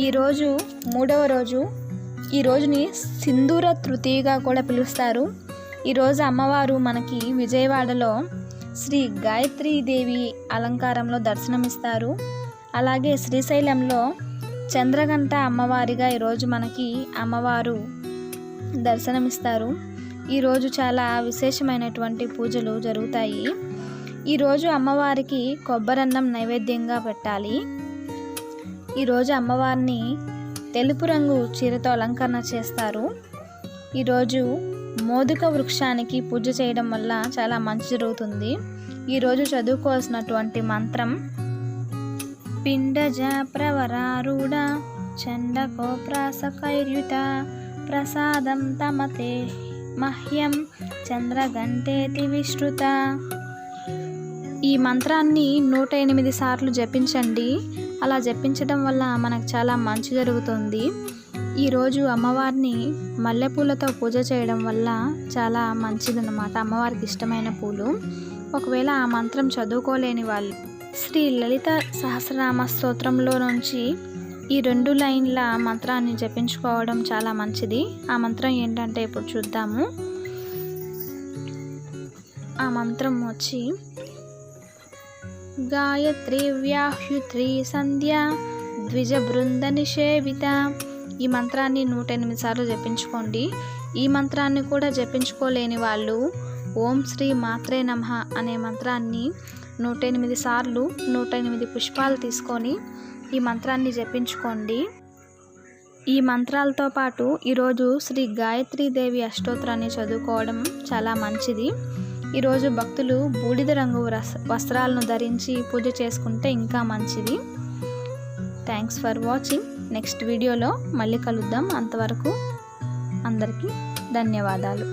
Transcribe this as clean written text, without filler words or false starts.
ఈరోజు మూడవ రోజు. ఈ రోజుని సింధూర తృతీయగా కూడా పిలుస్తారు. ఈరోజు అమ్మవారు మనకి విజయవాడలో శ్రీ గాయత్రీదేవి అలంకారంలో దర్శనమిస్తారు. అలాగే శ్రీశైలంలో చంద్రఘంట అమ్మవారిగా ఈరోజు మనకి అమ్మవారు దర్శనమిస్తారు. ఈరోజు చాలా విశేషమైనటువంటి పూజలు జరుగుతాయి. ఈరోజు అమ్మవారికి కొబ్బరన్నం నైవేద్యంగా పెట్టాలి. ఈరోజు అమ్మవారిని తెలుపు రంగు చీరతో అలంకరణ చేస్తారు. ఈరోజు మోదుక వృక్షానికి పూజ చేయడం వల్ల చాలా మంచి జరుగుతుంది. ఈరోజు చదువుకోవాల్సినటువంటి మంత్రం పిండజ ప్రవరారూఢ చండకోప్రాసకైర్యుత ప్రసాదం తమతే మహ్యం చంద్రగంటేతి విశ్రుత. ఈ మంత్రాన్ని 108 సార్లు జపించండి. అలా జపించడం వల్ల మనకు చాలా మంచి జరుగుతుంది. ఈరోజు అమ్మవారిని మల్లెపూలతో పూజ చేయడం వల్ల చాలా మంచిదన్నమాట. అమ్మవారికి ఇష్టమైన పూలు. ఒకవేళ ఆ మంత్రం చదువుకోలేని వాళ్ళు శ్రీ లలిత సహస్రనామ స్తోత్రంలో నుంచి ఈ 2 లైన్ల మంత్రాన్ని జపించుకోవడం చాలా మంచిది. ఆ మంత్రం ఏంటంటే ఇప్పుడు చూద్దాము. ఆ మంత్రం వచ్చి గాయత్రీ వ్యాహ్యుత్రీ సంధ్య ద్విజ బృంద నిషేవిత. ఈ మంత్రాన్ని 108 సార్లు జపించుకోండి. ఈ మంత్రాన్ని కూడా జపించుకోలేని వాళ్ళు ఓం శ్రీ మాత్రే నమః అనే మంత్రాన్ని 108 సార్లు 108 పుష్పాలు తీసుకొని ఈ మంత్రాన్ని జపించుకోండి. ఈ మంత్రాలతో పాటు ఈరోజు శ్రీ గాయత్రీదేవి అష్టోత్తరాన్ని చదువుకోవడం చాలా మంచిది. ఈరోజు భక్తులు బూడిద రంగు వస్త్రాలను ధరించి పూజ చేసుకుంటే ఇంకా మంచిది. Thanks for watching. నెక్స్ట్ వీడియోలో మళ్ళీ కలుద్దాం. అంతవరకు అందరికీ ధన్యవాదాలు.